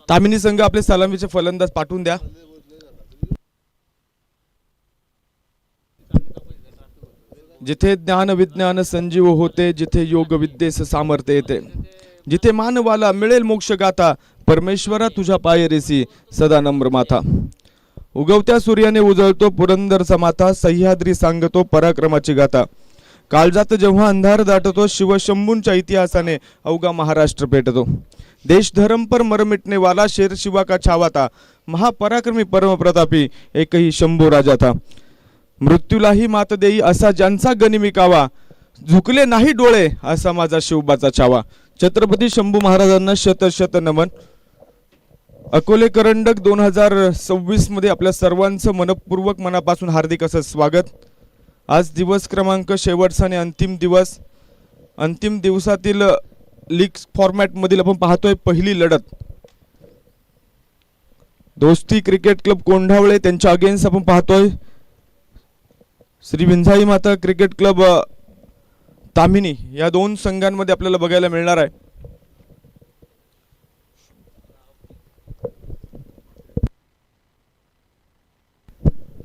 तामिनी संघ आपले सलामीचे फलंदाज पाठवून द्या. जिथे ज्ञान विज्ञान संजीव होते, जिथे योग विद्येस सामर्थ्य येते, जिथे मानवाला मिळेल मोक्ष गाथा, परमेश्वरा तुझ्या पायरीसी सदा नम्र माथा. उगवत्या सूर्याने उजळतो पुरंदरचा माथा, सह्याद्री सांगतो पराक्रमाची गाथा. काळजात जेव्हा अंधार दाटतो, शिवशंभूंच्या इतिहासाने अवघा महाराष्ट्र पेटतो. देश धर्म पर मर मिटने वाला, शेर शिवा का छावा था, महापराक्रमी परम प्रतापी एकही शंभू राजा था. मृत्यूलाही मात देई असा ज्यांचा गनिमी कावा, झुकले नाही डोळे असा माझा शिवबाचा छावा. छत्रपती शंभू महाराजांना शत शत नमन. अकोले करंडक 2026 मध्ये आपल्या सर्वांचं मनपूर्वक मनापासून हार्दिक असं स्वागत. आज दिवस क्रमांक शेवटचा आणि अंतिम दिवस. अंतिम दिवसातील लीग फॉर्मॅट मधील आपण पाहतोय पहिली लढत. दोस्ती क्रिकेट क्लब कोंढावळे त्यांच्या अगेन्स्ट आपण पाहतोय श्री विंझाई माता क्रिकेट क्लब तामिनी. या दोन संघांमध्ये आपल्याला बघायला मिळणार आहे.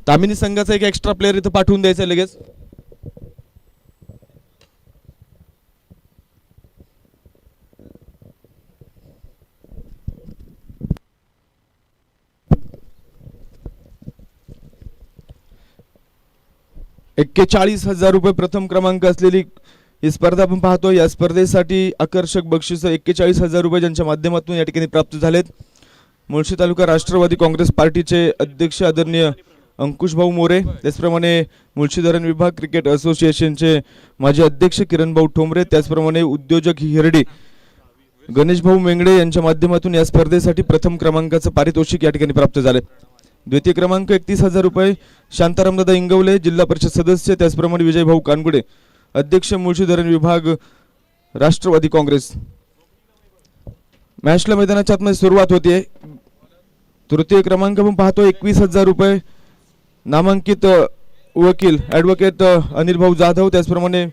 तामिनी संघाचा एक एक्स्ट्रा प्लेयर इथं पाठवून द्यायचा लगेच. ₹41,000 प्रथम क्रमांक असलेली ही स्पर्धा आपण पाहतो. या स्पर्धेसाठी आकर्षक बक्षीस ₹41,000 ज्यांच्या माध्यमातून या ठिकाणी प्राप्त झालेत. मुळशी तालुका राष्ट्रवादी काँग्रेस पार्टीचे अध्यक्ष आदरणीय अंकुश भाऊ मोरे, त्याचप्रमाणे मुळशी धरण विभाग क्रिकेट असोसिएशनचे माजी अध्यक्ष किरण भाऊ ठोंबरे, त्याचप्रमाणे उद्योजक हिरडी गणेश भाऊ मेंगडे यांच्या माध्यमातून या स्पर्धेसाठी प्रथम क्रमांकाचं पारितोषिक या ठिकाणी प्राप्त झाले. द्वितीय क्रमांक ₹31,000 शांतारामदादा इंगवले जिल्हा परिषद सदस्य, त्याचप्रमाणे विजय भाऊ कानगुडे अध्यक्ष मुळशी धरण विभाग राष्ट्रवादी काँग्रेस. मॅचला मैदानाच्या आतमध्ये सुरुवात होते. तृतीय क्रमांक आपण पाहतो ₹21,000 नामांकित वकील ॲडव्होकेट अनिल भाऊ जाधव, त्याचप्रमाणे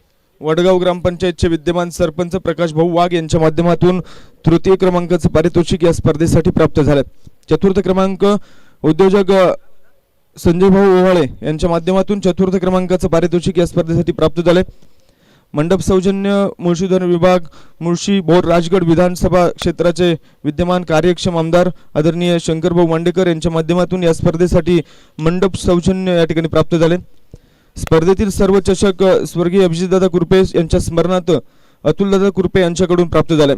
वडगाव ग्रामपंचायतचे विद्यमान सरपंच प्रकाश भाऊ वाघ यांच्या माध्यमातून तृतीय क्रमांकाचं पारितोषिक या स्पर्धेसाठी प्राप्त झाले. चतुर्थ क्रमांक उद्योजक संजय भाऊ ओवाळे यांच्या माध्यमातून चतुर्थ क्रमांकाचं पारितोषिक या स्पर्धेसाठी प्राप्त झाले. मंडप सौजन्य मुळशी धरण विभाग मुळशी भोर राजगड विधानसभा क्षेत्राचे विद्यमान कार्यक्षम आमदार आदरणीय शंकरभाऊ मांडेकर यांच्या माध्यमातून या स्पर्धेसाठी मंडप सौजन्य या ठिकाणी प्राप्त झाले. स्पर्धेतील सर्व चषक स्वर्गीय अभिजितदादा कुरपे यांच्या स्मरणार्थ अतुलदादा कुरपे यांच्याकडून प्राप्त झाले.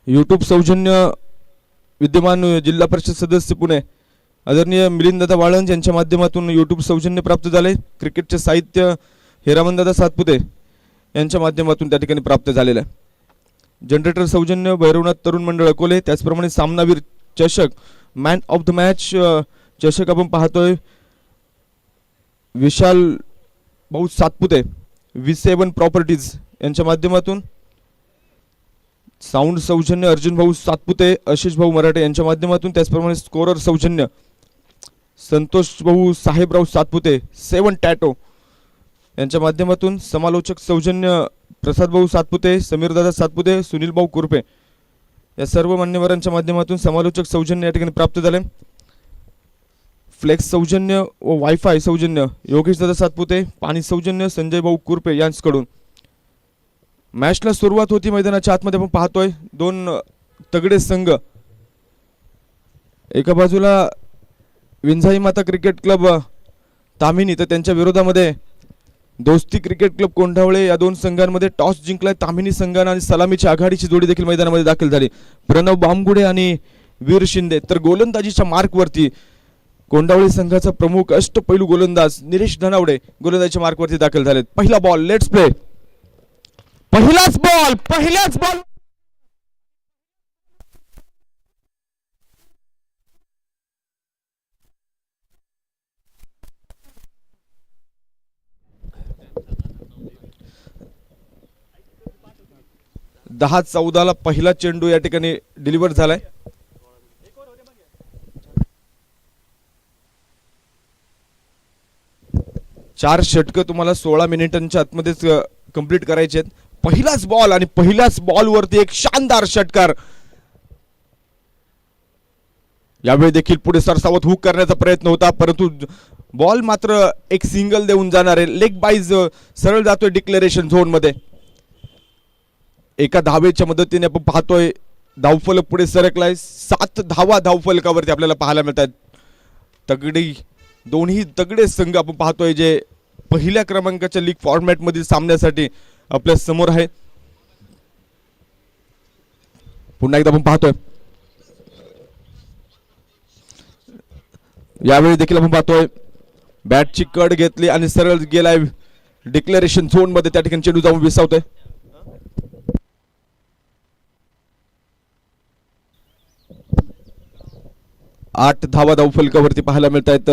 यूट्यूब सौजन्य विद्यमान जिल्हा परिषद सदस्य पुणे आदरणीय मिलिंददादा वाळंज यांच्या माध्यमातून यूट्यूब सौजन्य प्राप्त झाले. क्रिकेटचे साहित्य हिरामनदादा सातपुते यांच्या माध्यमातून त्या ठिकाणी प्राप्त झालेलं आहे. जनरेटर सौजन्य भैरवनाथ तरुण मंडळ अकोले, त्याचप्रमाणे सामनावीर चषक मॅन ऑफ द मॅच चषक आपण पाहतोय विशाल भाऊ सातपुते V7 प्रॉपर्टीज यांच्या माध्यमातून. साऊंड सौजन्य अर्जुन भाऊ सातपुते आशिष भाऊ मराठे यांच्या माध्यमातून, त्याचप्रमाणे स्कोरर सौजन्य संतोष भाऊ साहेबराव सातपुते 7 टॅटो यांच्या माध्यमातून. समालोचक सौजन्य प्रसाद भाऊ सातपुते, समीरदादा सातपुते, सुनील भाऊ कुरपे या सर्व मान्यवरांच्या माध्यमातून समालोचक सौजन्य या ठिकाणी प्राप्त झाले. फ्लेक्स सौजन्य व वायफाय सौजन्य योगेशदादा सातपुते, पाणी सौजन्य संजय भाऊ कुरपे यांच्याकडून. मॅचला सुरुवात होती. मैदानाच्या आतमध्ये आपण पाहतोय दोन तगडे संघ. एका बाजूला विंझाई माता क्रिकेट क्लब तामिनी, तर त्यांच्या विरोधामध्ये दोस्ती क्रिकेट क्लब कोंढावळे या दोन संघांमध्ये टॉस जिंकलाय ताम्हिणी संघाने आणि सलामीची आघाडीची जोडी देखील मैदानामध्ये दाखल झाली. प्रणव बामगुडे आणि वीर शिंदे. तर गोलंदाजीच्या मार्कवरती कोंढावळे संघाचा प्रमुख अष्टपैलू गोलंदाज निलेश धनावडे गोलंदाजीच्या मार्कवरती दाखल झालेत. पहिला बॉल, लेट्स प्ले. पहिलाच बॉल. दहा 14 पहिला चेंडू या ठिकाणी डिलिव्हर झालाय. चार षटकं तुम्हाला 16 मिनिटांच्या आतमध्येच कंप्लीट करायचे आहेत. पहिलाच बॉल आणि पहिल्याच बॉलवरती एक शानदार षटकार. यावेळी देखील पुढे सरसावत हुक करण्याचा प्रयत्न होता, परंतु बॉल मात्र एक सिंगल देऊन जाणार आहे. लेग बाईज सरळ जातोय डिक्लेरेशन झोन मध्ये. एका धावेच्या मदतीने आपण पाहतोय धावफलक पुढे सरकलाय. 7 धावा धावफलकावरती आपल्याला पाहायला मिळतात. दोन्ही तगडे संघ आपण पाहतोय जे पहिल्या क्रमांकाच्या लीग फॉर्मॅट मधील सामन्यासाठी आपल्या समोर आहे. पुन्हा एकदा आपण पाहतोय यावेळी देखील आपण पाहतोय बॅटची कड घेतली आणि सरळ गेलाय डिक्लेरेशन झोन मध्ये. त्या ठिकाणी चेंडू जाऊन विसावतोय. 8 धावा धावफलकावरती पाहायला मिळत आहेत.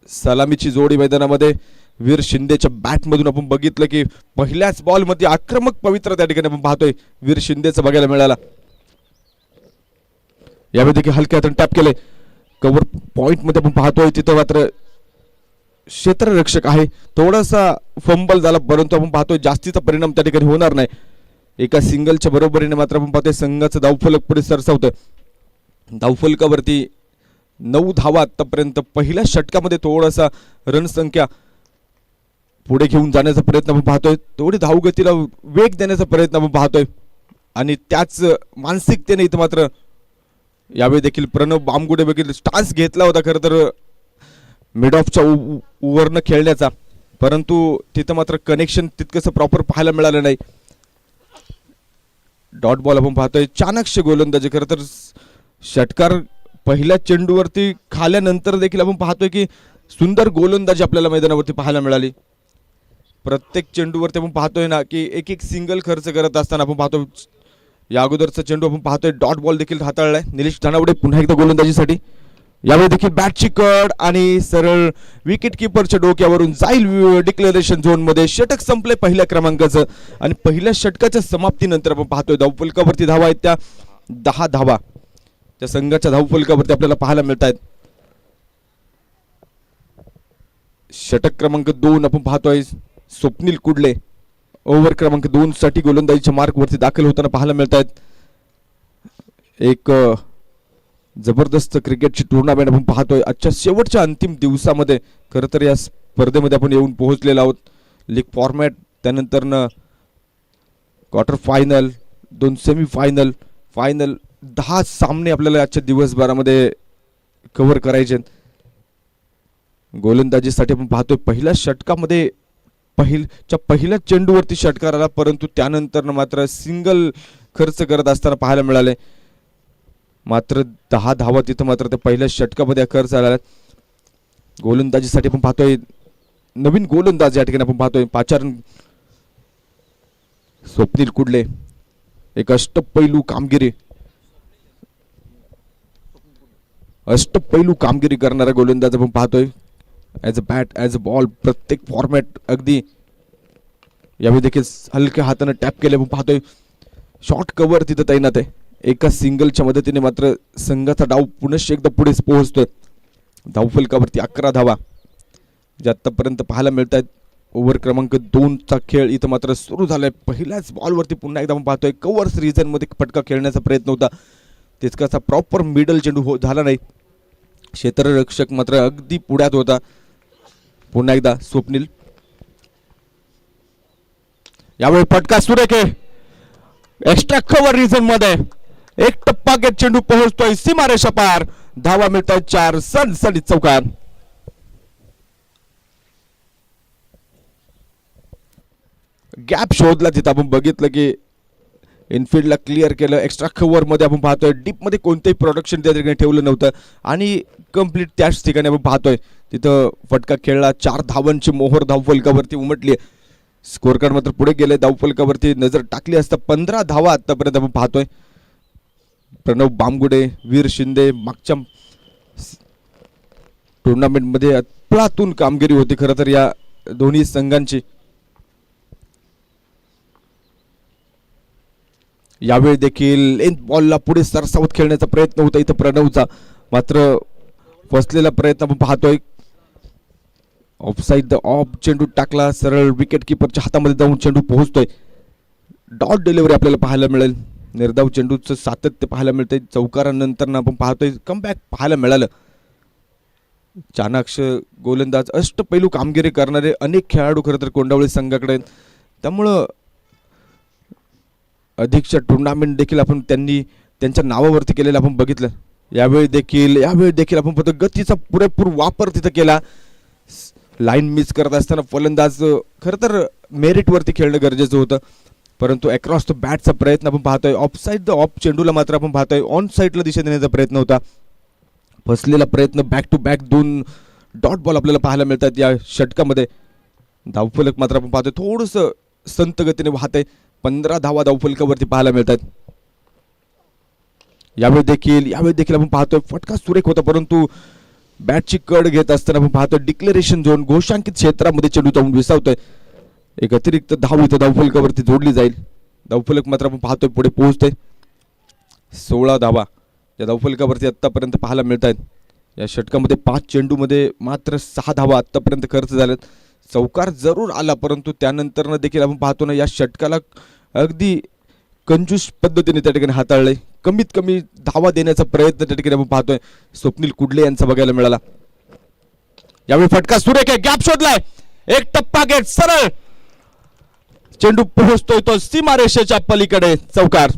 सलामीची जोडी मैदानामध्ये वीर शिंदेच्या बॅट मधून आपण बघितलं की पहिल्याच बॉल मध्ये आक्रमक पवित्र त्या ठिकाणी आपण पाहतोय वीर शिंदेचं बघायला मिळाला. यावेळी देखील हलक्या हाताने टॅप केले. कव्हर पॉइंट मध्ये आपण पाहतोय तिथं मात्र क्षेत्ररक्षक आहे. थोडासा फंबल झाला, परंतु आपण पाहतोय जास्तीचा परिणाम त्या ठिकाणी होणार नाही. एका सिंगलच्या बरोबरीने मात्र आपण पाहतोय संघाचं धावफलक पुढे सरसावतोय. धावफलकावरती 9 धावा आतापर्यंत. पहिल्या षटकामध्ये थोडासा रणसंख्या पुढे घेऊन जाण्याचा प्रयत्न आपण पाहतोय. थोडी धावगतीला वेग देण्याचा प्रयत्न आपण पाहतोय आणि त्याच मानसिकतेने इथं मात्र यावेळी देखील प्रणव बामगुडे देखील स्टान्स घेतला होता खरं तर मिड ऑफच्या ओव्हरनं खेळण्याचा, परंतु तिथं मात्र कनेक्शन तितकंसं प्रॉपर पाहायला मिळालं नाही. डॉट बॉल आपण पाहतोय. चाणक्य गोलंदाजी. खरं तर षटकार पहिल्या चेंडूवरती खाल्यानंतर देखील आपण पाहतोय की सुंदर गोलंदाजी आपल्याला मैदानावरती पाहायला मिळाली. प्रत्येक चेंडूवरती आपण पाहतोय ना की एक सिंगल खर्च करत असताना आपण पाहतोय. या अगोदरचा चेंडू आपण पाहतोय डॉट बॉल देखील हाताळलाय निलेश धनावडे पुन्हा एकदा गोलंदाजीसाठी. यावेळी देखील बॅटची कड आणि सरळ विकेट किपरच्या डोक्यावरून जाईल डिक्लेरेशन झोन मध्ये. षटक संपले पहिल्या क्रमांकाचं आणि पहिल्या षटकाच्या समाप्तीनंतर आपण पाहतोय धावफलकावरती धावा आहेत त्या 10 धावा त्या संघाच्या धावफलकावरती आपल्याला पाहायला मिळत आहेत. षटक क्रमांक 2 आपण पाहतोय स्वप्नील कुडले ओव्हर क्रमांक 2 साठी गोलंदाजीच्या मार्क वरती दाखल होताना पाहायला मिळत आहेत. एक जबरदस्त क्रिकेटची टुर्नामेंट आपण पाहतोय आजच्या शेवटच्या अंतिम दिवसामध्ये. खरं तर या स्पर्धेमध्ये आपण येऊन पोहोचलेलो आहोत. लीग फॉर्मॅट, त्यानंतर quarter final, 2 semi final, final, 10 सामने आपल्याला आजच्या दिवसभरामध्ये कव्हर करायचे. गोलंदाजीसाठी आपण पाहतोय पहिल्या षटकामध्ये पहिल्या चेंडूवरती षटकार आला, परंतु त्यानंतर मात्र सिंगल खर्च करत असताना पाहायला मिळाले. मात्र 10 धावा तिथं मात्र त्या पहिल्या षटकामध्ये खर्च आला. गोलंदाजीसाठी आपण पाहतोय नवीन गोलंदाज या ठिकाणी आपण पाहतोय पाचारण स्वप्नील कुडले. एक अष्टपैलू कामगिरी करणारा गोलंदाज आपण पाहतोय. As a bat, as a ball, प्रत्येक फॉर्मॅट अगदी. यावेळी देखील हलक्या हाताने टॅप केले आपण पाहतोय. शॉर्ट कव्हर तिथं तैनात आहे. एका सिंगलच्या मदतीने मात्र संघाचा डाव पुनश्च एकदा पुढे पोहोचतोय. धावफलकावरती 11 धावा जे आतापर्यंत पाहायला मिळत आहेत. ओव्हर क्रमांक 2 चा खेळ इथं मात्र सुरू झालाय. पहिल्याच बॉलवरती पुन्हा एकदा आपण पाहतोय कव्हर्स रिजन मध्ये फटका खेळण्याचा प्रयत्न होता, तितकासा प्रॉपर मिडल चेंडू झाला नाही. क्षेत्ररक्षक मात्र अगदी पुढ्यात होता. पुन्हा एकदा स्वप्नील. यावेळी फटका सुरेख आहे. एक्स्ट्रा कव्हर रिजन मध्ये एक टप्पा घेत चेंडू पोहोचतोय सीमारेषा पार. धावा मिळतात 4. सणसणीत चौकार. गॅप शोधला तिथं आपण बघितलं की इनफिल्डला क्लिअर केलं. एक्स्ट्रा कव्हरमध्ये आपण पाहतोय डीपमध्ये कोणतेही प्रोडक्शन त्या ठिकाणी ठेवलं नव्हतं आणि कंप्लीट त्याच ठिकाणी आपण पाहतोय तिथं फटका खेळला. 4 धावांची मोहर धावफलकावरती उमटली. स्कोर कार्ड मात्र पुढे गेले. धावफलकावरती नजर टाकली असता 15 धावा आतापर्यंत आपण पाहतोय. प्रणव बामगुडे, वीर शिंदे मागच्या टुर्नामेंटमध्ये अफलातून कामगिरी होती खरं तर या दोन्ही संघांची. यावेळी देखील लेंथ बॉलला पुढे सरसावत खेळण्याचा प्रयत्न होता इथं प्रणवचा, मात्र फसलेला प्रयत्न आपण पाहतोय. ऑफसाईड द ऑफ चेंडू टाकला, सरळ विकेट किपरच्या हातामध्ये जाऊन चेंडू पोहोचतोय. डॉट डिलिव्हरी आपल्याला पाहायला मिळेल. निर्धाव चेंडूचं सातत्य पाहायला मिळतंय. चौकारानंतर आपण पाहतोय कमबॅक पाहायला मिळालं. चाणाक्ष गोलंदाज, अष्टपैलू कामगिरी करणारे अनेक खेळाडू खरं तर कोंडावळी संघाकडे, त्यामुळं अधिकच्या टुर्नामेंट देखील आपण त्यांनी त्यांच्या नावावरती केलेलं आपण बघितलं. यावेळी देखील आपण फक्त गतीचा पुरेपूर वापर तिथं केला. लाईन मिस करत असताना फलंदाज खरं तर मेरिटवरती खेळणं गरजेचं होतं, परंतु अक्रॉस द बॅटचा प्रयत्न आपण पाहतोय. ऑफसाईड द ऑफ चेंडूला मात्र आपण पाहतोय ऑन साईडला दिशा देण्याचा प्रयत्न होता. फसलेला प्रयत्न. Back to back 2 dot ball आपल्याला पाहायला मिळतात या षटकामध्ये. धावफलक मात्र आपण पाहतोय थोडंसं संत गतीने वाहत आहे. 15 धावा धावफलकावरती पाहायला मिळतात. यावेळी देखील आपण पाहतोय फटका सुरेख होता, परंतु बॅटची कड घेत असताना आपण पाहतोय डिक्लेरेशन झोन घोषांकित क्षेत्रामध्ये चेंडू जाऊन विसावतोय. एक अतिरिक्त धाव इथं धावफलकावरती जोडली जाईल. धावफलक मात्र आपण पाहतोय पुढे पोहोचतोय. 16 धावा या धावफलकावरती आत्तापर्यंत पाहायला मिळत आहेत. या षटकामध्ये 5 चेंडूमध्ये मात्र 6 धावा आत्तापर्यंत खर्च झाल्यात. चौकार जरूर आला, परंतु त्यानंतर देखील आपण पाहतो ना या षटकाला अगदी कंजूस पद्धतीने त्या ठिकाणी हाताळले. कमीत कमी धावा देण्याचा प्रयत्न त्या ठिकाणी आपण पाहतोय स्वप्नील कुडले यांचा बघायला मिळाला. यावेळी फटका सुरेख आहे. गॅप शोधलाय. एक टप्पा गेट सरळ चेंडू पोहोचतोय तो सीमारेषेच्या पलीकडे. चौकार.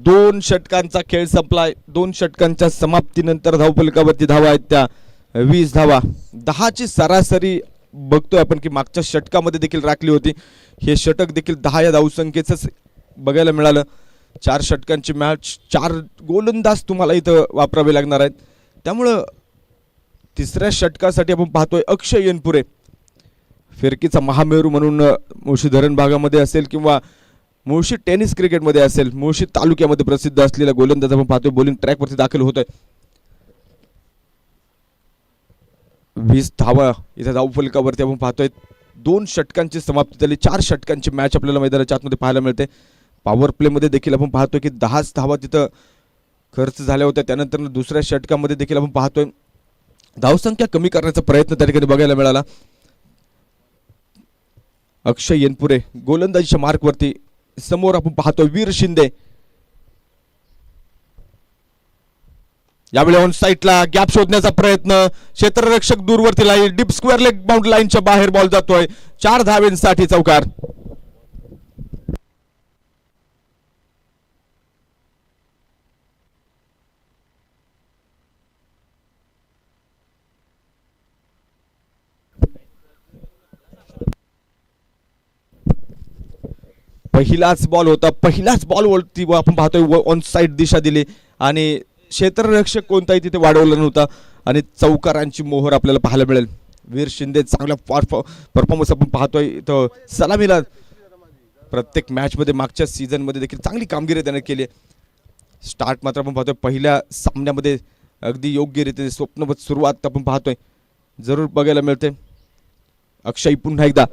दोन षटकांचा खेळ संपलाय. 2 षटकांच्या समाप्तीनंतर धावफलकावरती धावा आहेत त्या 20 धावा. 10ची सरासरी बघतोय आपण की मागच्या षटकामध्ये देखील राखली होती. हे षटक देखील 10 या धावसंख्येच बघायला मिळालं. 4 षटकांची मॅच, 4 गोलंदाज तुम्हाला इथं वापरावे लागणार आहेत. त्यामुळं तिसऱ्या षटकासाठी आपण पाहतोय अक्षय येनपुरे, फिरकीचा महामेरू म्हणून मुळशी धरण भागामध्ये असेल किंवा मुळशी टेनिस क्रिकेटमध्ये असेल, मुळशी तालुक्यामध्ये प्रसिद्ध असलेला गोलंदाज आपण पाहतोय बॉलिंग ट्रॅकवरती दाखल होतोय. 20 धावा इथे धावफलकावरती आपण पाहतोय. 2 षटकांची समाप्ती झाली. 4 षटकांची मॅच आपल्याला मैदानाच्या आतमध्ये पाहायला मिळते. पॉवर प्लेमध्ये देखील आपण पाहतोय की 10 धावा तिथं खर्च झाल्या होत्या. त्यानंतर दुसऱ्या षटकामध्ये देखील आपण पाहतोय धावसंख्या कमी करण्याचा प्रयत्न त्या ठिकाणी बघायला मिळाला. अक्षय येनपुरे गोलंदाजीच्या मार्कवरती. समोर आपण पाहतोय वीर शिंदे. यावेळी ऑन साईडला गॅप शोधण्याचा प्रयत्न. क्षेत्ररक्षक दूरवरती line deep square leg bound लाईनच्या बाहेर बॉल जातोय. 4 धावेंसाठी चौकार. पहिलाच बॉल होता. पहिल्याच बॉलवरती आपण पाहतोय ऑन साईड दिशा दिली आणि क्षेत्ररक्षक कोणताही तिथे वाढवला नव्हता आणि चौकारांची मोहर आपल्याला पाहायला मिळेल. वीर शिंदे चांगला परफॉर्मन्स आपण पाहतोय इथं सलामीला. प्रत्येक मॅचमध्ये मागच्या सीझनमध्ये देखील चांगली कामगिरी त्याने केली. स्टार्ट मात्र आपण पाहतोय पहिल्या सामन्यामध्ये अगदी योग्यरीत्या स्वप्नवत सुरुवात आपण पाहतोय जरूर बघायला मिळते. अक्षय पुन्हा एकदा.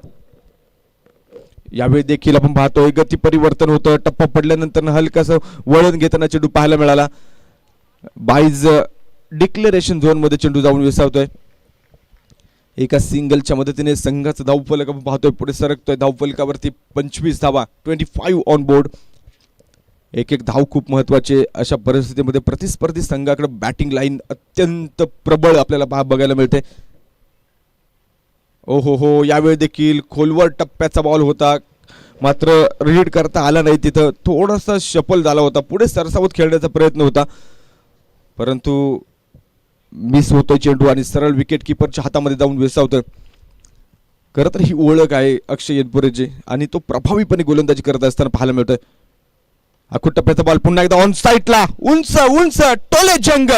यावेळी देखील आपण पाहतोय गती परिवर्तन होतं. टप्पा पडल्यानंतर हलकासं वळण घेताना चेंडू पाहायला मिळाला. बाईज डिक्लेरेशन झोन मध्ये चेंडू जाऊन विसावतोय. एका सिंगलच्या मदतीने संघाचा धावफलक आपण पाहतोय पुढे सरकतोय. धावफलकावरती 25 धावा, 25 ऑन बोर्ड. एक धाव खूप महत्वाचे. अशा परिस्थितीमध्ये प्रतिस्पर्धी संघाकडे बॅटिंग लाईन अत्यंत प्रबळ आपल्याला बघायला मिळते. ओहो हो, यावेळी देखील खोलवर टप्प्याचा बॉल होता, मात्र रीड करता आला नाही. तिथं थोडासा शफल झाला होता. पुढे सरसावत खेळण्याचा प्रयत्न होता, परंतु मिस होतोय चेंडू आणि सरळ विकेट किपरच्या हातामध्ये जाऊन वेसावतं. खरं तर ही ओळख आहे अक्षय येनपुरेची आणि तो प्रभावीपणे गोलंदाजी करत असताना पाहायला मिळतोय. आखूड टप्प्याचा बॉल पुन्हा एकदा ऑन साईडला उंच उंच टोले जंग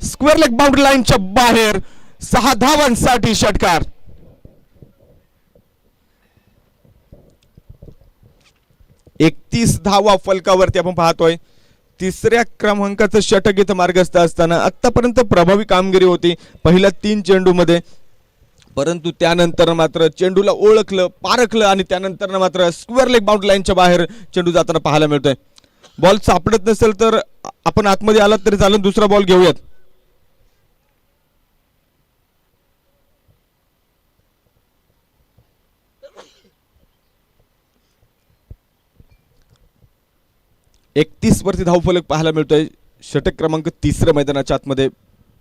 स्क्वेअर लेग बाउंड्री लाईनच्या बाहेर 6 धावांसाठी षटकार. एकतीस धावा फलकावरती आपण पाहतोय. तिसऱ्या क्रमांकाचं षटक इथं मार्गस्थ असताना आतापर्यंत प्रभावी कामगिरी होती पहिल्या 3 चेंडूमध्ये, परंतु त्यानंतर मात्र चेंडूला ओळखलं पारखलं आणि त्यानंतर मात्र स्क्वेअर लेग बाउंड्री लाईनच्या बाहेर चेंडू जाताना पाहायला मिळतोय. बॉल सापडत नसेल तर आपण आतमध्ये आलात तरी चालेल, दुसरा बॉल घेऊयात. एकतीस वरती धावफलक पाहायला मिळतोय. षटक क्रमांक 3 मैदानाच्या आतमध्ये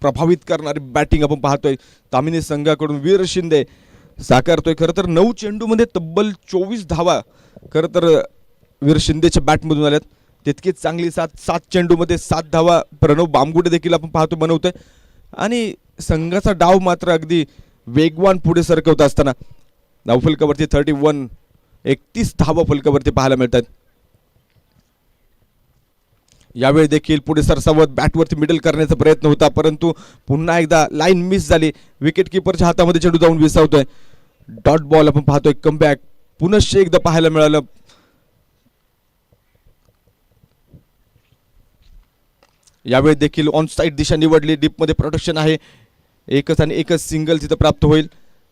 प्रभावित करणारी बॅटिंग आपण पाहतोय तामिनी संघाकडून. वीर शिंदे साकारतोय. खरं तर 9 चेंडूमध्ये तब्बल 24 धावा खरं तर वीर शिंदेच्या बॅटमधून आल्यात. तितकीच चांगली 7 चेंडूमध्ये 7 धावा प्रणव बामगुडे देखील आपण पाहतो बनवतोय आणि संघाचा डाव मात्र अगदी वेगवान पुढे सरकवत असताना धावफलकावरती 31 धावा फलकावरती पाहायला मिळतात. यावेळी देखील पुढे सरसावत बॅटवरती मिडल करण्याचा प्रयत्न होता, परंतु पुन्हा एकदा लाईन मिस झाली. विकेट किपरच्या हातामध्ये चेंडू जाऊन विसावतोय. डॉट बॉल आपण पाहतोय. कमबॅक पुनश्च एकदा पाहायला मिळालं. यावेळी देखील ऑन साईड दिशा निवडली. डीपमध्ये प्रोटेक्शन आहे. एकच आणि एकच सिंगल तिथं प्राप्त होईल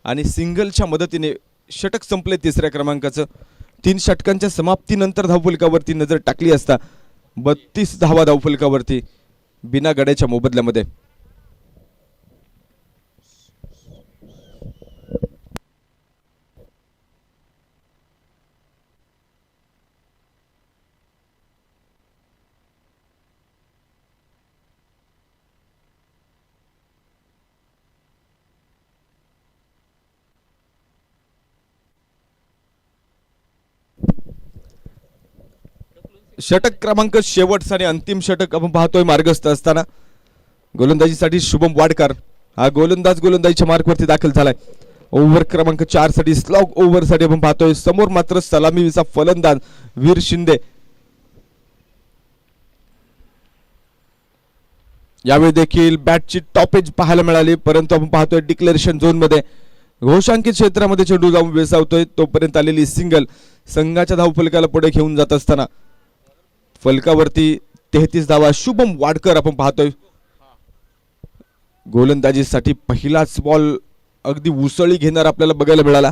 आणि सिंगलच्या मदतीने षटक संपले तिसऱ्या क्रमांकाचं. 3 षटकांच्या समाप्तीनंतर धावफलकावरती नजर टाकली असता 32 धावा धावफलकावरती बिना गड्याच्या मोबदल्यामध्ये. षटक क्रमांक शेवटचा आणि अंतिम षटक आपण पाहतोय मार्गस्थ असताना गोलंदाजीसाठी शुभम वाडकर हा गोलंदाजीच्या मार्कवरती दाखल झालाय. ओव्हर क्रमांक 4 साठी स्लॉग ओव्हर साठी आपण पाहतोय. समोर मात्र सलामीचा फलंदाज वीर शिंदे. यावेळी देखील बॅटची टॉपेज पाहायला मिळाली, परंतु आपण पाहतोय डिक्लेरेशन झोन मध्ये घोषांकित क्षेत्रामध्ये चेंडू जाऊन वेसावतोय. तोपर्यंत आलेली सिंगल संघाच्या धावफलकाला पुढे घेऊन जात असताना फलकावरती 33 धावा. शुभम वाडकर आपण पाहतोय गोलंदाजीसाठी पहिलाच बॉल अगदी उसळी घेणार आपल्याला बघायला मिळाला.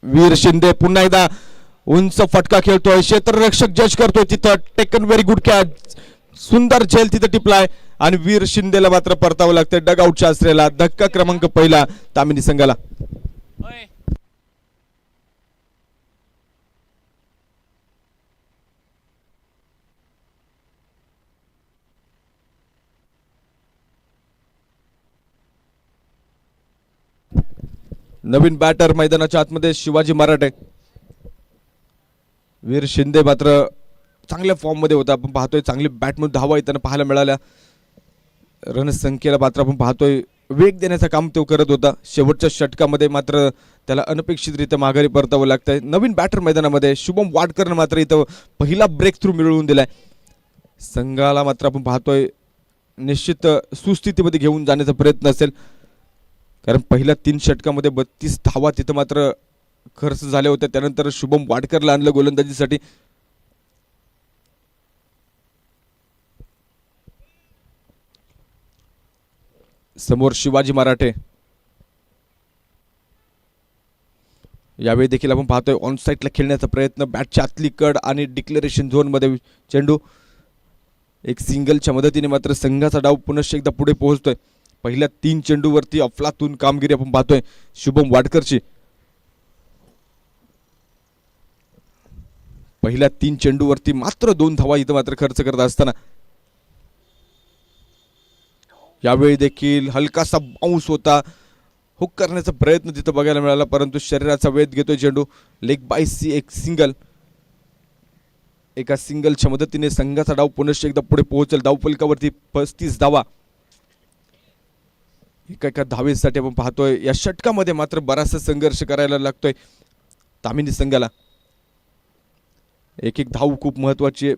वीर शिंदे पुन्हा एकदा उंच फटका खेळतोय. क्षेत्ररक्षक जज करतोय तिथं. Taken very good catch. सुंदर झेल तिथं टिपलाय आणि वीर शिंदेला मात्र परतावं लागतंय डगआउटच्या आश्रयाला. धक्का क्रमांक पहिला तामिनी संघाला. नवीन बॅटर मैदानाच्या आतमध्ये शिवाजी मराठे. वीर शिंदे मात्र चांगल्या फॉर्म मध्ये होता. आपण पाहतोय चांगली बॅटमधून धावा येताना पाहायला मिळाल्या. रणसंख्येला मात्र आपण पाहतोय वेग देण्याचं काम तो करत होता. शेवटच्या षटकामध्ये मात्र त्याला अनपेक्षितरित्या माघारी परतावं लागतंय. नवीन बॅटर मैदानामध्ये शुभम वाडकरनं मात्र इथं पहिला ब्रेक थ्रू मिळवून दिलाय. संघाला मात्र आपण पाहतोय निश्चित सुस्थितीमध्ये घेऊन जाण्याचा प्रयत्न असेल, कारण पहिल्या 3 षटकामध्ये 32 धावा तिथं मात्र खर्च झाले होते. त्यानंतर शुभम वाडकरला आणलं गोलंदाजीसाठी. समोर शिवाजी मराठे. यावेळी देखील आपण पाहतोय ऑन साईडला खेळण्याचा प्रयत्न. बॅटच्या आतली कड आणि डिक्लेरेशन झोन मध्ये चेंडू. एक सिंगलच्या मदतीने मात्र संघाचा डाव पुनश्च एकदा पुढे पोहोचतोय. पहिल्या 3 चेंडूवरती अफलातून कामगिरी आपण पाहतोय शुभम वाडकरची. पहिल्या 3 चेंडूवरती मात्र 2 धावा इथं मात्र खर्च करत असताना यावेळी देखील हलकासा बाउन्स होता. हुक करण्याचा प्रयत्न तिथं बघायला मिळाला, परंतु शरीराचा वेध घेतोय चेंडू. लेग बाय एक सिंगल. एका सिंगलच्या मदतीने संघाचा डाव पुनश्च एकदा पुढे पोहोचेल. धावफलकावरती 35 धावा. एका धावेसाठी आपण पाहतोय या षटकामध्ये मात्र बराचसा संघर्ष करायला लागतोय तामिनी संघाला. एक धाव खूप महत्वाची आहे.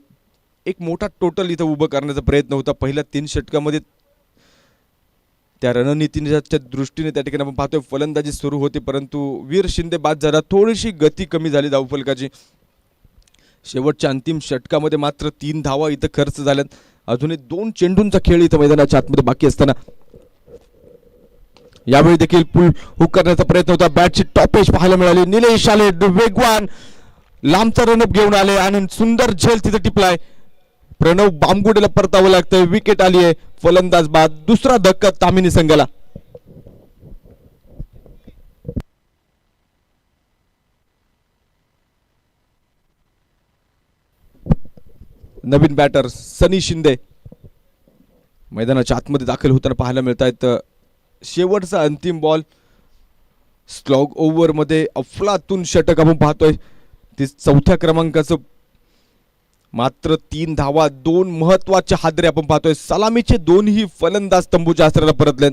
एक मोठा टोटल इथं उभं करण्याचा प्रयत्न होता पहिल्या 3 षटकामध्ये. त्या रणनीतीच्या दृष्टीने त्या ठिकाणी आपण पाहतोय फलंदाजी सुरू होती, परंतु वीर शिंदे बाद झाला. थोडीशी गती कमी झाली धावफलकाची. शेवटच्या अंतिम षटकामध्ये मात्र 3 धावा इथं खर्च झाल्यात. अजूनही 2 चेंडूंचा खेळ इथं मैदानाच्या आतमध्ये बाकी असताना यावेळी देखील पुल हुक करण्याचा प्रयत्न होता. बॅटची टॉप एज पाहायला मिळाली. निलेश आले वेगवान लांबचा रनअप घेऊन आले आणि सुंदर झेल तिथे टिपलाय. प्रणव बामगुडेला परतावं लागतंय. विकेट आली आहे. फलंदाज बाद. दुसरा धक्का तामिनी संघाला. नवीन बॅटर सनी शिंदे मैदानाच्या आतमध्ये दाखल होताना पाहायला मिळत आहेत. शेवटचा अंतिम बॉल स्लॉग ओव्हर मध्ये अफलातून षटक आपण पाहतोय. ती 4थ्या क्रमांकाचं मात्र 3 धावा 2 महत्वाचे हादरे आपण पाहतोय. सलामीचे 2ही फलंदाज तंबूच्या आसऱ्याला परतले.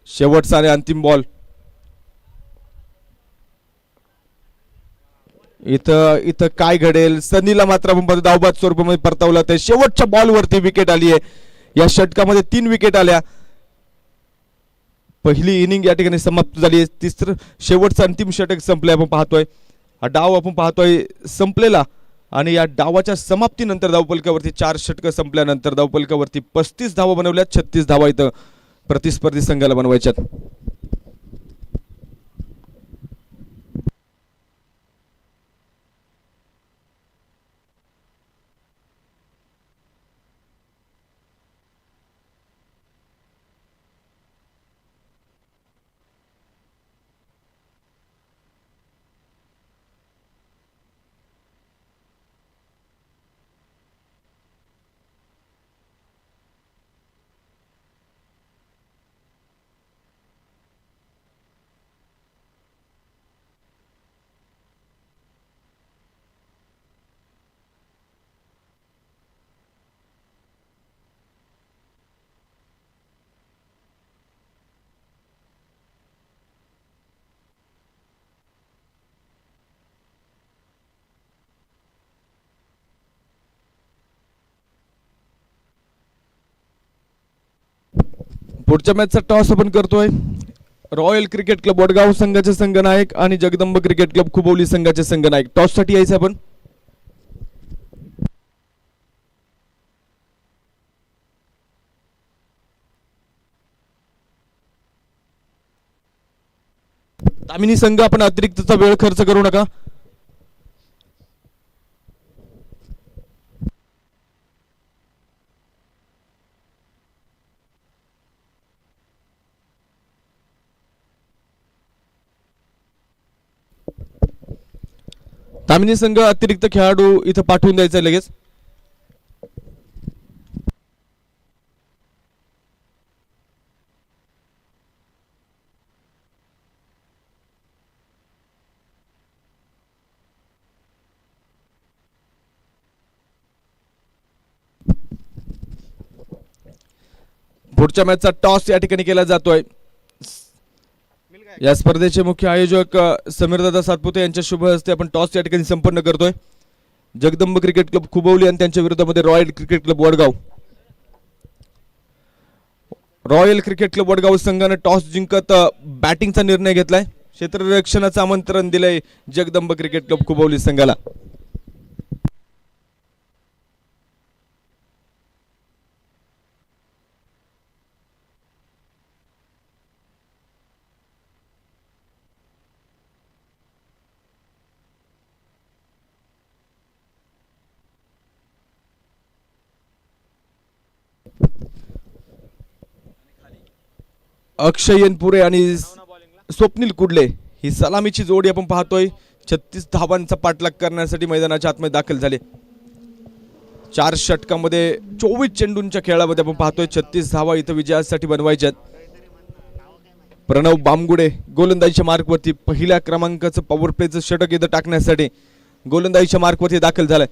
शेवटचा आणि अंतिम बॉल. इथं काय घडेल. सनीला मात्र आपण धावबाद स्वरूपामध्ये परतावला. ते शेवटच्या बॉलवरती विकेट आली आहे. या षटकामध्ये 3 विकेट आल्या. पहिली इनिंग या ठिकाणी समाप्त झाली आहे. तिसरं शेवटचं अंतिम षटक संपले आपण पाहतोय. हा डाव आपण पाहतोय संपलेला आणि या डावाच्या समाप्तीनंतर धावफलकावरती 4 षटकं संपल्यानंतर धावफलकावरती 35 धावा बनवल्या. 36 धावा इथं प्रतिस्पर्धी संघाला बनवायच्यात. पुढच्या मॅचचा टॉस आपण करतोय. रॉयल क्रिकेट क्लब वडगाव संघाचे संघनायक आणि जगदंब क्रिकेट क्लब खुबवली संघाचे संघनायक. टॉस साठी यायचं आपण. तामिनी संघ आपण अतिरिक्तचा वेळ खर्च करू नका. तामिनी संघ अतिरिक्त खेळाडू इथं पाठवून द्यायचा लगेच. पुढच्या मॅचचा टॉस या ठिकाणी केला जातोय. या स्पर्धेचे मुख्य आयोजक समीरदादा सातपुते यांच्या शुभ हस्ते आपण टॉस या ठिकाणी संपन्न करतोय. जगदंब क्रिकेट क्लब खुबवली आणि त्यांच्या विरोधामध्ये Royal Cricket Club Vadgaon. Royal Cricket Club Vadgaon संघाने टॉस जिंकत बॅटिंगचा निर्णय घेतलाय. क्षेत्ररक्षणाचं आमंत्रण दिलंय जगदंब क्रिकेट क्लब खुबवली संघाला. अक्षय येनपुरे आणि स्वप्नील कुडले ही सलामीची जोडी आपण पाहतोय. 36 धावांचा पाठलाग करण्यासाठी मैदानाच्या आतमध्ये दाखल झाले. 4 षटकामध्ये 24 चेंडूंच्या खेळामध्ये आपण पाहतोय 36 धावा इथं विजयासाठी बनवायच्यात. प्रणव बामगुडे गोलंदाजीच्या मार्कवरती पहिल्या क्रमांकाचं पॉवर प्लेचं षटक इथं टाकण्यासाठी गोलंदाजीच्या मार्कवरती दाखल झालाय.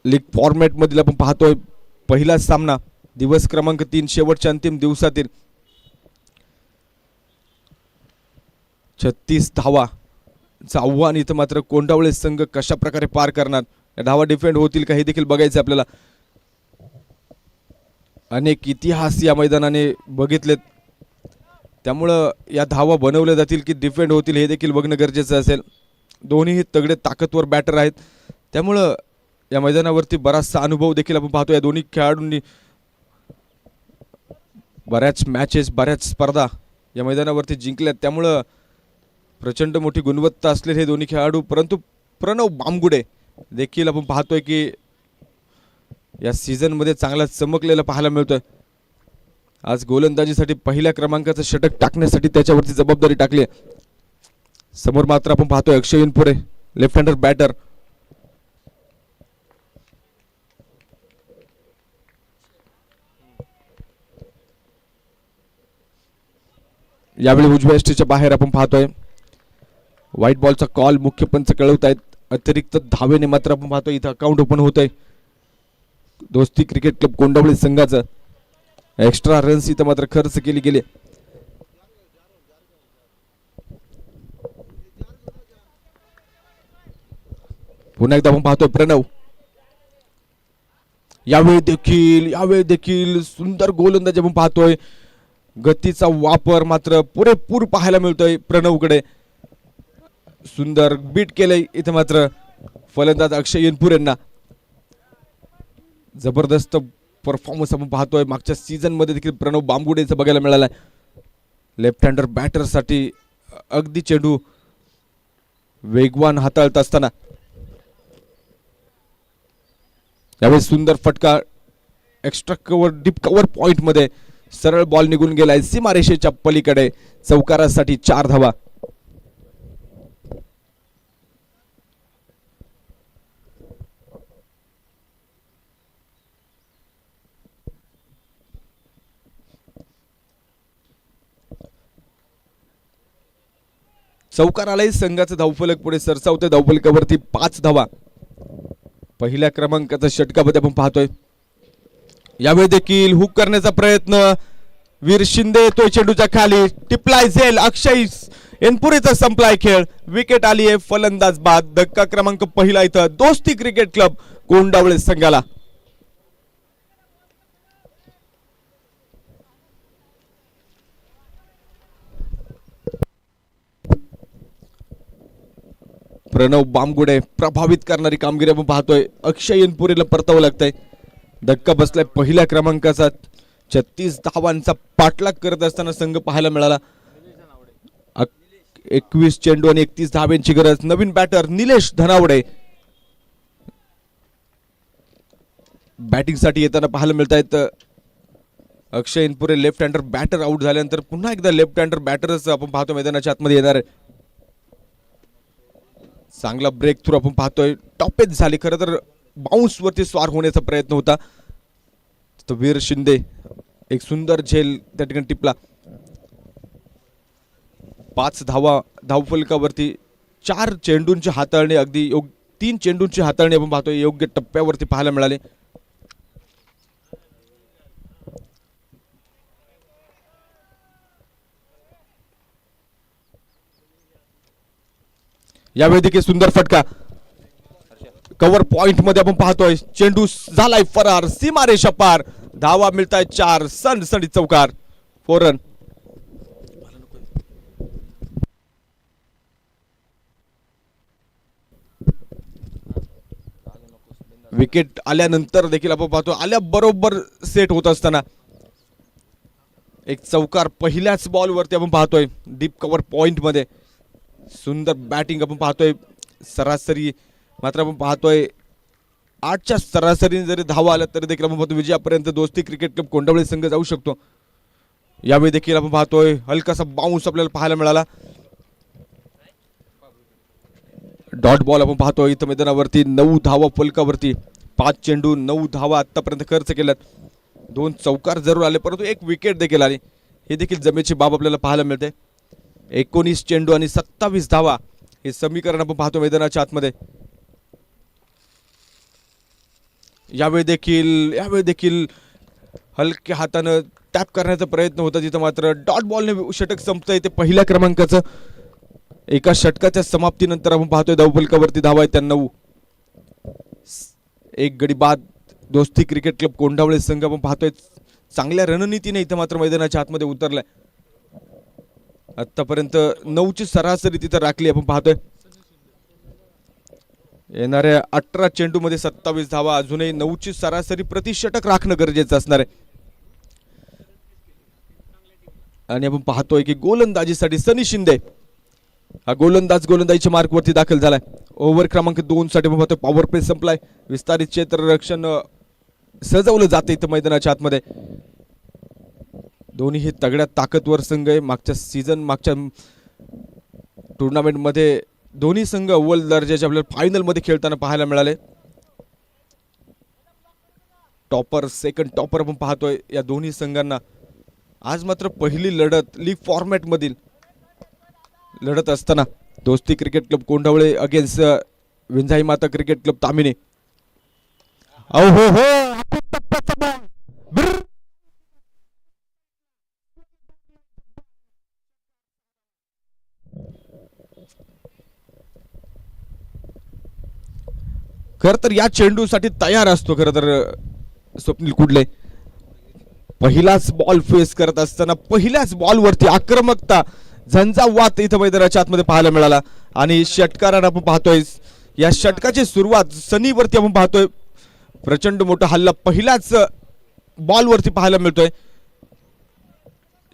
लीग फॉर्मॅट मधील आपण पाहतोय पहिला सामना दिवस क्रमांक 3 शेवटच्या अंतिम दिवसातील 36 धावांचं आव्हान इथं मात्र कोंडावळे संघ कशा प्रकारे पार करणार, धावा डिफेंड होतील का हे देखील बघायचं आपल्याला. अनेक इतिहास या मैदानाने बघितलेत, त्यामुळं या धावा बनवल्या जातील की डिफेंड होतील हे देखील बघणं गरजेचं असेल. दोन्हीही तगडे ताकदवर बॅटर आहेत, त्यामुळं या मैदानावरती बराचसा अनुभव देखील आपण पाहतो. या दोन्ही खेळाडूंनी बऱ्याच मॅचेस बऱ्याच स्पर्धा या मैदानावरती जिंकल्यात, त्यामुळं प्रचंड मोठी गुणवत्ता असलेले हे दोन्ही खेळाडू. परंतु प्रणव बामगुडे देखील आपण पाहतोय की या सीझनमध्ये चांगला चमकलेला पाहायला मिळतोय. आज गोलंदाजीसाठी पहिल्या क्रमांकाचं षटक टाकण्यासाठी त्याच्यावरती जबाबदारी टाकली. समोर मात्र आपण पाहतोय अक्षय इनपुरे लेफ्ट हँडर बॅटर. यावेळी उजव्या एसटीच्या बाहेर आपण पाहतोय व्हाईट बॉलचा कॉल मुख्य पंच कळवत आहेत. अतिरिक्त धावेने मात्र आपण पाहतोय इथं अकाउंट ओपन होत आहे दोस्ती क्रिकेट क्लब कोंडावळे संघाचं. एक्स्ट्रा रन्स इथं मात्र खर्च केली गेली. पुन्हा एकदा आपण पाहतोय प्रणव. यावेळी देखील सुंदर गोलंदाजी आपण पाहतोय. गतीचा वापर मात्र पुरेपूर पाहायला मिळतोय प्रणवकडे. सुंदर बीट केलंय इथे मात्र फलंदाज अक्षय इनपुरे यांना. जबरदस्त परफॉर्मन्स आपण पाहतोय. मागच्या सीझन मध्ये देखील प्रणव बामगुडेचा बघायला मिळाला. लेफ्ट हँडर बॅटर साठी अगदी चेंडू वेगवान हाताळत असताना यावेळी सुंदर फटका extra cover deep cover point मध्ये सरळ बॉल निघून गेलाय सीमारेषेच्या पलीकडे. चौकारासाठी 4 धावा. चौकार आलाय. संघाचं धावफलक पुढे सरसावते. धावफलकावरती 5 धावा. पहिल्या क्रमांकाचा षटकामध्ये आपण पाहतोय. यावेळी देखील हुक करण्याचा प्रयत्न. वीर शिंदे येतोय चेंडूच्या खाली. टिपलाय झेल. अक्षय एनपुरेचा संपलाय खेळ. विकेट आली आहे फलंदाज बाद. धक्का क्रमांक पहिला इथं दोस्ती क्रिकेट क्लब कोंडावळे संघाला. प्रणव बामगुडे प्रभावित करणारी कामगिरी आपण पाहतोय. अक्षय एनपुरेला परतावं लागतंय. धक्का बसलाय पहिल्या क्रमांकाचा. 36 धावांचा पाठलाग करत असताना संघ पाहायला मिळाला. 21 चेंडू आणि 31 धावांची गरज. नवीन बॅटर निलेश धनावडे बॅटिंग साठी येताना पाहायला मिळत आहेत. अक्षय इनपुरे लेफ्ट हँडर बॅटर आउट झाल्यानंतर पुन्हा एकदा लेफ्ट हँडर बॅटरच आपण पाहतो मैदानाच्या आतमध्ये येणार आहे. चांगला ब्रेक थ्रू आपण पाहतोय. टॉपेज झाली. खरं तर बाउन्स वरती स्वार होण्याचा प्रयत्न होता. वीर शिंदे एक सुंदर झेल त्या ठिकाणी टिपला. 5 धावा धावफलकावरती. 4 चेंडूंची हाताळणी अगदी 3 चेंडूंची हाताळणी आपण पाहतोय योग्य टप्प्यावरती पाहायला मिळाले. यावेळी देखील सुंदर फटका. कव्हर पॉइंट मध्ये आपण पाहतोय चेंडू झालाय फरार. सीमारेषा पार. धावा मिळताय 4. सणसणी चौकार. 4 रन. विकेट आल्यानंतर देखील आपण पाहतो आल्याबरोबर सेट होत असताना एक चौकार पहिल्याच बॉल वरती आपण पाहतोय डीप कव्हर पॉइंट मध्ये. सुंदर बॅटिंग आपण पाहतोय. सरासरी मात्र आपण पाहतोय 8च्या सरासरीने जरी धावा आल्या तरी देखील आपण पाहतो विजयापर्यंत दोस्ती क्रिकेट क्लब कोंडावळे संघ जाऊ शकतो. यावेळी देखील आपण पाहतोय हलकासा बाउन्स आपल्याला पाहायला मिळाला. डॉट बॉल आपण पाहतोय इथं मैदानावरती. 9 धावा फलकावरती. 5 चेंडू 9 धावा आतापर्यंत खर्च केल्यात. 2 चौकार जरूर आले परंतु 1 विकेट देखील आली. हे देखील जमेची बाब आपल्याला पाहायला मिळते. 19 चेंडू आणि 27 धावा हे समीकरण आपण पाहतो मैदानाच्या आतमध्ये. यावेळी देखील हलक्या हातानं टॅप करण्याचा प्रयत्न होता तिथं, मात्र डॉट बॉलने षटक संपतंय ते पहिल्या क्रमांकाचं. एका षटकाच्या समाप्तीनंतर आपण पाहतोय धावफलकावरती धावा आहेत त्या 9. एक गडी बाद. दोस्ती क्रिकेट क्लब कोंढावळे संघ आपण पाहतोय चांगल्या रणनीतीने इथं मात्र मैदानाच्या आतमध्ये उतरलाय. आतापर्यंत 9ची सरासरी तिथं राखली आपण पाहतोय. येणाऱ्या 18 चेंडू मध्ये 27 धावा, अजूनही 9ची सरासरी प्रति षटक राखणं गरजेचं असणार आहे. आणि आपण पाहतोय की गोलंदाजीसाठी सनी शिंदे हा गोलंदाजीच्या मार्कवरती दाखल झालाय. ओव्हर क्रमांक 2 साठी आपण पाहतोय पॉवर प्ले संपलाय. विस्तारित क्षेत्ररक्षण सजवलं जाते इथं मैदानाच्या आतमध्ये. दोन्ही हे तगड्या ताकदवर संघ आहे. मागच्या टुर्नामेंट मध्ये दोन्ही संघ अव्वल दर्जाचे आपल्याला फायनल मध्ये खेळताना पाहायला मिळाले. टॉपर सेकंड टॉपर आपण पाहतोय या दोन्ही संघांना. आज मात्र पहिली लढत लीग फॉर्मॅट मधील लढत असताना दोस्ती क्रिकेट क्लब कोंढावळे अगेन्स्ट विंझाई माता क्रिकेट क्लब तामिनी. खर तर या चेंडूसाठी तयार असतो खर तर स्वप्नील कुडले. पहिलाच बॉल फेस करत असताना पहिल्याच बॉलवरती आक्रमकता झंझावात इथं मैदानाच्या आतमध्ये पाहायला मिळाला. आणि षटकारानं आपण पाहतोय या षटकाची सुरुवात सनीवरती आपण पाहतोय प्रचंड मोठा हल्ला पहिल्याच बॉलवरती पाहायला मिळतोय.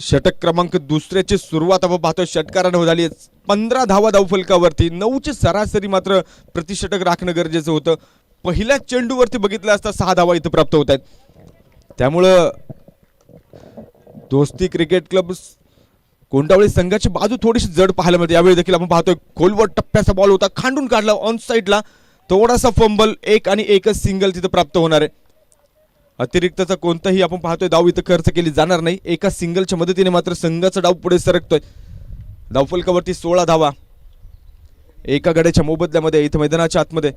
षटक क्रमांक 2ची सुरुवात आपण पाहतोय षटकारानं झाली. 15 धावा धावफलकावरती. 9ची सरासरी मात्र प्रतिषटक राखणं गरजेचं होतं. पहिल्या चेंडूवरती बघितलं असता 6 धावा इथं प्राप्त होत आहेत. त्यामुळं दोस्ती क्रिकेट क्लब कोंढावळे संघाची बाजू थोडीशी जड पाहायला मिळते. यावेळी देखील आपण पाहतोय खोलवर टप्प्याचा बॉल होता, खांडून काढला ऑन साईडला. थोडासा फंबल, एक आणि एकच सिंगल तिथं प्राप्त होणार आहे. अतिरिक्तचा कोणताही आपण पाहतोय धाव इथं खर्च केली जाणार नाही. एका सिंगलच्या मदतीने मात्र संघाचा डाव पुढे सरकतोय. धावफलकावरती 16 धावा एका गड्याच्या मोबदल्यामध्ये इथं मैदानाच्या आतमध्ये.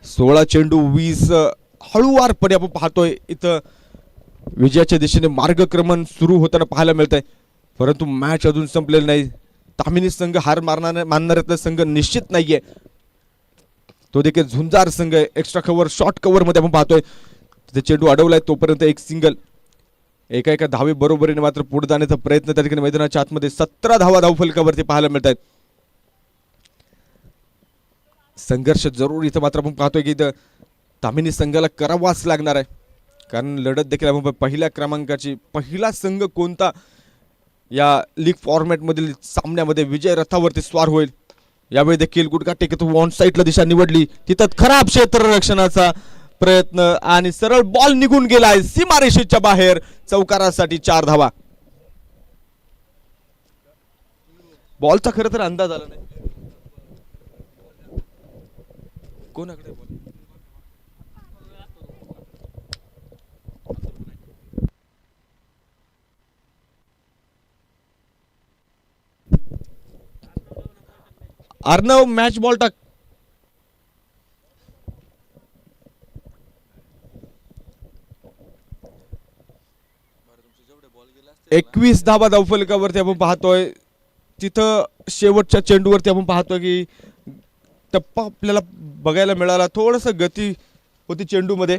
16 चेंडू 20 हळूवारपणे आपण पाहतोय इथं विजयाच्या दिशेने मार्गक्रमण सुरू होताना पाहायला मिळत आहे. परंतु मॅच अजून संपलेली नाही. तामिनी संघ हार मानणाऱ्यातला संघ निश्चित नाहीये. तो देखील झुंजार संघ आहे. एक्स्ट्रा कव्हर शॉर्ट कव्हर मध्ये आपण पाहतोय तिथे चेंडू अडवलाय तोपर्यंत एक सिंगल. एका धावे बरोबरीने मात्र पुढे जाण्याचा प्रयत्न त्या ठिकाणी मैदानाच्या आतमध्ये. 17 धावा धावफलकावरती पाहायला मिळत आहेत. संघर्ष जरूर इथं मात्र आपण पाहतोय की इथं तामिनी संघाला करावाच लागणार आहे. कारण लढत देखील आपण पहिल्या क्रमांकाची. पहिला संघ कोणता या लीग फॉर्मॅट मधील सामन्यामध्ये विजय रथावरती स्वार होईल. यावेळी देखील गुडघा टेकत ऑन साईडला दिशा निवडली. तिथं खराब क्षेत्ररक्षणाचा प्रयत्न आणि सरळ बॉल निघून गेलाय सीमारेषेच्या बाहेर. चौकारासाठी 4 धावा. बॉलचा खरं तर अंदाज आला नाही कोणाकडे. अर्णव मॅच बॉल टाक. 21 धावा धावफलकावरती आपण पाहतोय. तिथं शेवटच्या चेंडूवरती आपण पाहतोय की टप्पा आपल्याला बघायला मिळाला. थोडस गती होती चेंडूमध्ये.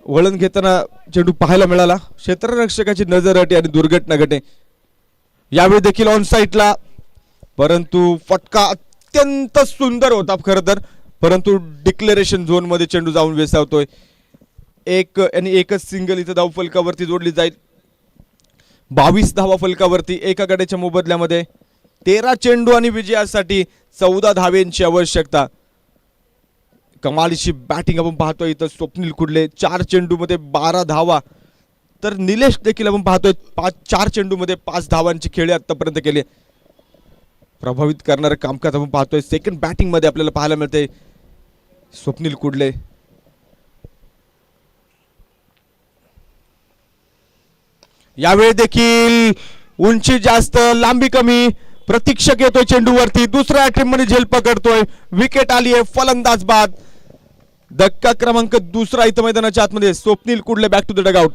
वळण घेताना चेंडू पाहायला मिळाला. क्षेत्ररक्षकाची नजर हटे आणि दुर्घटना घटे. यावेळी देखील ऑन साईडला. परंतु फटका अत्यंत सुंदर होता खरं तर. परंतु डिक्लेरेशन झोन मध्ये चेंडू जाऊन वेसावतोय. एक आणि एकच सिंगल इथं धावफलकावरती जोडली जाईल. 22 धावा फलकावरती एका गड्याच्या मोबदल्यामध्ये. 13 चेंडू आणि विजयासाठी 14 धावेंची आवश्यकता. कमालीची बॅटिंग आपण पाहतोय इथं स्वप्नील कुडले. 4 चेंडू मध्ये 12 धावा. तर निलेश देखील आपण पाहतोय 4 चेंडू मध्ये 5 धावांची खेळी आतापर्यंत केली. प्रभावित करणारे कामकाज आपण पाहतोय. सेकंड बॅटिंग मध्ये आपल्याला पाहायला मिळते स्वप्नील कुडले. यावेळी देखील उंची जास्त लांबी कमी, प्रतीक्षक येतोय चेंडूवरती, दुसऱ्या अटेम्प्ट मध्ये झेल पकडतोय, विकेट आली आहे, फलंदाज बाद. धक्का क्रमांक दुसरा इथं मैदानाच्या आतमध्ये. स्वप्नील कुडले बॅक टू द डगआउट.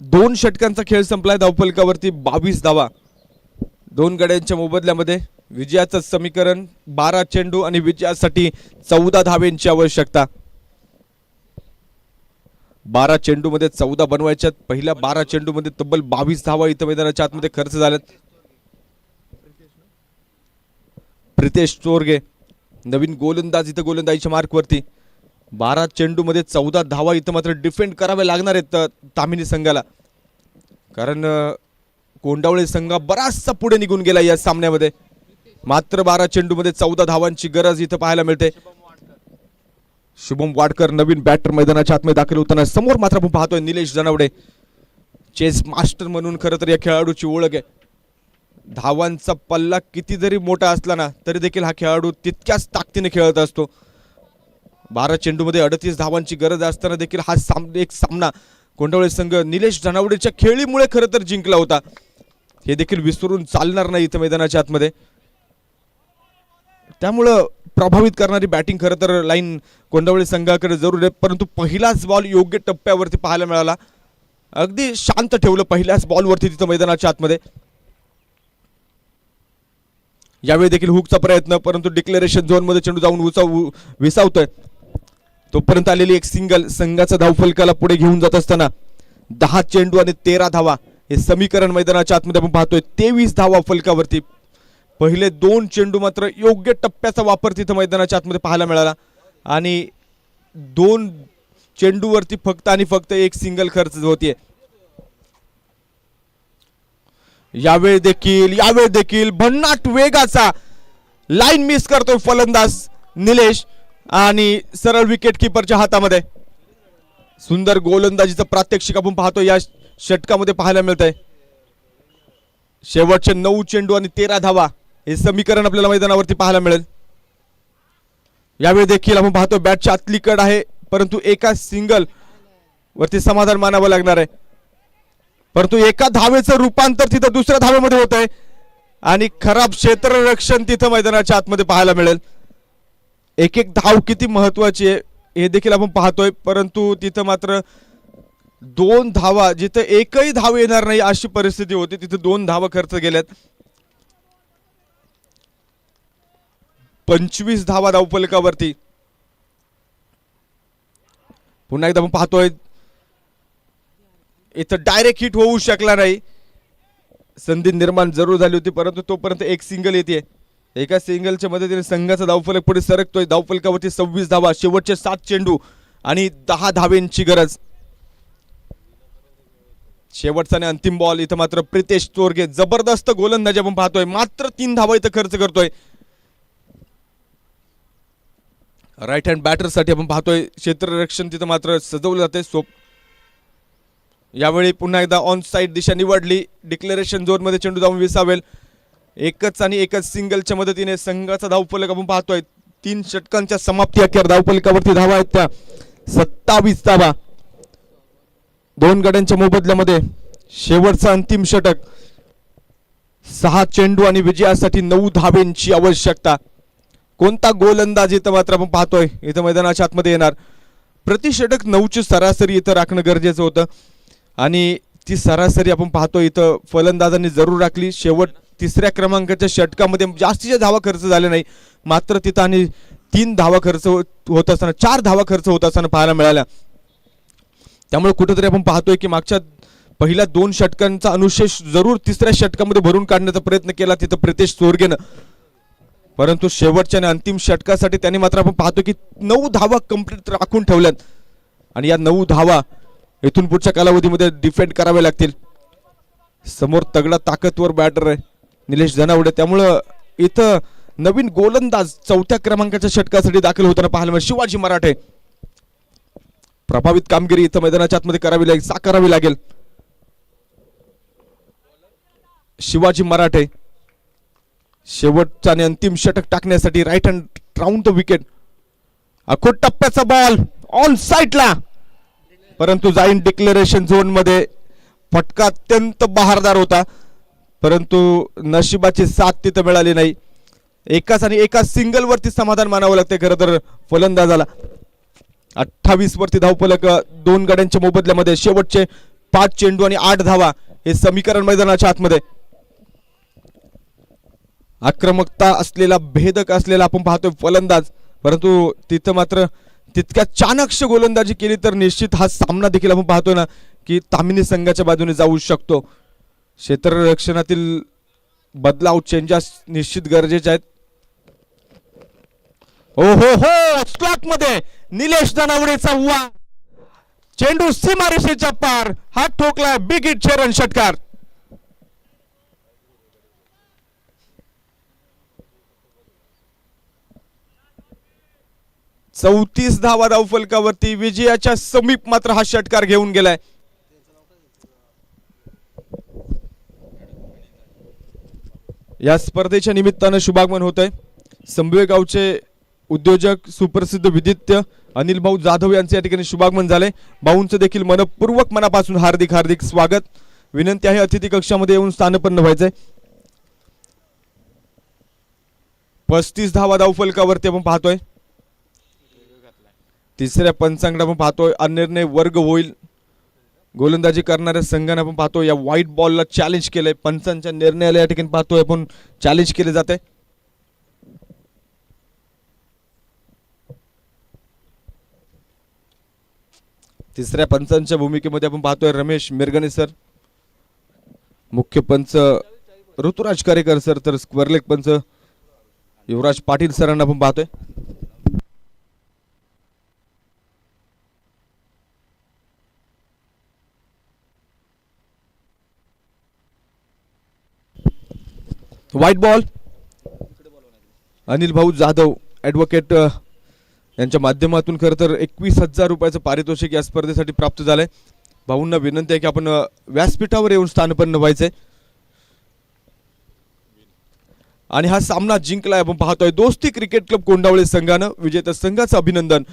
दोन षटकांचा खेळ संपलाय. धावफलकावरती 22 धावा. दोन गड्यांच्या मोबदल्यामध्ये विजयाचं समीकरण 12 चेंडू आणि विजयासाठी 14 धावेंची आवश्यकता. 12 चेंडू मध्ये 14 बनवायच्यात. पहिल्या 12 चेंडू मध्ये तब्बल 22 धावा इथं मैदानाच्या आतमध्ये खर्च झाल्यात. प्रितेश चोरगे नवीन गोलंदाज इथं गोलंदाजीच्या मार्कवरती. 12 चेंडू मध्ये 14 धावा इथं मात्र डिफेंड करावे लागणार आहेत तामिनी संघाला, कारण कोंडावळे संघ बराचसा पुढे निघून गेला या सामन्यामध्ये. मात्र 12 चेंडू मध्ये 14 धावांची गरज इथं पाहायला मिळते. शुभम वाडकर नवीन बॅटर मैदानाच्या आतमध्ये दाखल होताना. समोर मात्र आपण पाहतोय निलेश जनावडे, चेस मास्टर म्हणून खरं तर या खेळाडूची ओळख आहे. धावांचा पल्ला किती जरी मोठा असला ना तरी देखील हा खेळाडू तितक्याच ताकदीने खेळत असतो. 12 चेंडू मध्ये 38 धावांची गरज असताना देखील हा एक सामना कोंडावळे संघ निलेश जनावडेच्या खेळीमुळे खरं तर जिंकला होता. हे देखील विसरून चालणार नाही इथं मैदानाच्या आतमध्ये. त्यामुळं प्रभावित करणारी बॅटिंग खरं तर लाईन कोंडावळे संघाकडे जरूर आहे, परंतु पहिलाच बॉल योग्य टप्प्यावरती पाहायला मिळाला. अगदी शांत ठेवलं पहिल्याच बॉलवरती तिथं मैदानाच्या आतमध्ये. यावेळी देखील हुकचा प्रयत्न, परंतु डिक्लेरेशन झोन मध्ये चेंडू जाऊन विसावतोय. तोपर्यंत आलेली एक सिंगल संघाचा धावफलकाला पुढे घेऊन जात असताना 10 चेंडू आणि 13 धावा हे समीकरण मैदानाच्या आतमध्ये आपण पाहतोय. 23 धावा फलकावरती. पहिले 2 चेंडू मात्र योग्य टप्प्याचा वापर तिथं मैदानाच्या आतमध्ये पाहायला मिळाला आणि 2 चेंडूवरती फक्त आणि फक्त एक सिंगल खर्च होतीये. यावेळी देखील भन्नाट वेगाचा लाईन मिस करतोय फलंदाज निलेश आणि सरळ विकेट किपरच्या हातामध्ये. सुंदर गोलंदाजीचं प्रात्यक्षिक आपण पाहतो या षटकामध्ये पाहायला मिळतंय. शेवटचे 9 चेंडू आणि 13 धावा हे समीकरण आपल्याला मैदानावरती पाहायला मिळेल. यावेळी देखील आपण पाहतो बॅटच्या आतली कड आहे, परंतु एका सिंगल वरती समाधान मानावं लागणार आहे. परंतु एका धावेचं रूपांतर तिथं दुसऱ्या धावेमध्ये होत आहे आणि खराब क्षेत्ररक्षण तिथं मैदानाच्या आतमध्ये पाहायला मिळेल. एक एक धाव किती महत्वाची आहे हे देखील आपण पाहतोय, परंतु तिथं मात्र 2 धावा जिथं एकही धाव येणार नाही अशी परिस्थिती होती, तिथं 2 धावा खर्च गेल्यात. 25 धावा धावफलकावरती. पुन्हा एकदा आपण पाहतोय इथं डायरेक्ट हिट होऊ शकला नाही. संधी निर्माण जरूर झाली होती, परंतु तोपर्यंत एक सिंगल येते. एका सिंगलच्या मदतीने संघाचा धावफलक पुढे सरकतोय. धावफलकावरती 26 धावा, शेवटचे 7 चेंडू आणि 10 धावेंची गरज. शेवटचा आणि अंतिम बॉल इथं मात्र प्रितेश चोरगे जबरदस्त गोलंदाजी आपण पाहतोय. मात्र 3 धावा इथं खर्च करतोय. राईट हँड बॅटर साठी आपण पाहतोय क्षेत्ररक्षण तिथं मात्र सजवलं जाते. यावेळी पुन्हा एकदा ऑन साइड दिशा निवडली. डिक्लेरेशन झोन मध्ये चेंडू जाऊन विसावेल. एकच सिंगलच्या मदतीने संघाचा धावफलक आपण पाहतोय. 3 षटकांच्या समाप्ती अखेर धावफलकावरती धावा आहेत त्या 27 धावा. 2 गड्यांच्या मोबदल्यामध्ये शेवटचा अंतिम षटक. 6 चेंडू आणि विजयासाठी 9 धावेंची आवश्यकता. कोणता गोलंदाज इथं मात्र आपण पाहतोय इथं मैदानाच्या आतमध्ये येणार. प्रति षटक 9ची सरासरी इथं राखणं गरजेचं होतं आणि ती सरासरी आपण पाहतोय इथं फलंदाजांनी जरूर राखली. शेवट 3ऱ्या क्रमांकाच्या षटकामध्ये जास्तीच्या धावा खर्च झाले नाही, मात्र तिथं आणि 3 धावा खर्च होत असताना 4 धावा खर्च होत असताना पाहायला मिळाल्या. त्यामुळे कुठेतरी आपण पाहतोय की मागच्या पहिल्या 2 षटकांचा अनुशेष जरूर 3ऱ्या षटकामध्ये भरून काढण्याचा प्रयत्न केला तिथं प्रितेश चोरगेनं, परंतु शेवटच्या आणि अंतिम षटकासाठी त्यांनी मात्र आपण पाहतो की 9 धावा कंप्लीट राखून ठेवल्यात आणि या 9 धावा इथून पुढच्या कालावधीमध्ये डिफेंड करावे लागतील. समोर तगडा ताकदवर बॅटर आहे निलेश जनावडे, त्यामुळं इथं नवीन गोलंदाज 4थ्या क्रमांकाच्या षटकासाठी दाखल होताना पाहायला मिळेल शिवाजी मराठे. प्रभावित कामगिरी इथं मैदानाच्या आतमध्ये साकारावी लागेल. शिवाजी मराठे शेवटचा आणि अंतिम षटक टाकण्यासाठी right hand round the wicket. अखोट टप्प्याचा बॉल ऑन साईडला, परंतु जाईन डिक्लेरेशन झोन मध्ये. फटका अत्यंत बहारदार होता, परंतु नशिबाची साथ तिथं मिळाली नाही. एका सिंगल वरती समाधान मानावं लागते खरं तर फलंदाजाला. 28 वरती धावफलक 2 गड्यांच्या मोबदल्यामध्ये. शेवटचे 5 चेंडू आणि 8 धावा हे समीकरण मैदानाच्या आतमध्ये. आक्रमकता असलेला, भेदक असलेला आपण पाहतोय फलंदाज, परंतु तिथं मात्र तितक्या चाणक्ष गोलंदाजी केली तर निश्चित हा सामना देखील आपण पाहतोय ना की तामिनी संघाच्या बाजूने जाऊ शकतो. क्षेत्ररक्षणातील बदलाव, चेंजेस निश्चित गरजेचे आहेत. ओ हो हो, स्लॉट मध्ये निलेश दानावडेचा हुआ चेंडू सीमारेषेच्या पार. हा ठोकला बिग हिट रन षटकार. चौतीस धावा धावफलकावरती. विजयाच्या समीप मात्र हा षटकार घेऊन गेलाय. या स्पर्धेच्या निमित्तानं शुभागमन होत आहे. संभवे गावचे उद्योजक सुप्रसिद्ध विदित्य अनिल भाऊ जाधव यांचे या ठिकाणी शुभागमन झाले. भाऊंचं देखील मनपूर्वक मनापासून हार्दिक हार्दिक स्वागत. विनंती आहे अतिथी कक्षामध्ये येऊन स्थानपन्न व्हायचंय. 35 धावा धावफलकावरती आपण पाहतोय. तिसऱ्या पंचांकडे आपण पाहतोय अनिर्णय वर्ग होईल. गोलंदाजी करणाऱ्या संघाने आपण पाहतोय या व्हाईट बॉलला चॅलेंज केलंय. पंचांच्या निर्णयाला या ठिकाणी पाहतोय आपण चॅलेंज केले जाते. तिसऱ्या पंचांच्या भूमिकेमध्ये आपण पाहतोय रमेश मिरगणे सर, मुख्य पंच ऋतुराज कारेकर सर, तर स्क्वेअरलेग पंच युवराज पाटील सरांना आपण पाहतोय. व्हाईट बॉल अनिल भाऊ जाधव ॲडव्होकेट यांच्या माध्यमातून खरं तर 21,000 रुपयाचं पारितोषिक या स्पर्धेसाठी प्राप्त झालंय. भाऊंना विनंती आहे की आपण व्यासपीठावर येऊन स्थानपन्न व्हायचंय. आणि हा सामना जिंकलाय आपण पाहतोय दोस्ती क्रिकेट क्लब कोंडावळे संघानं. विजेत्या संघाचं अभिनंदन.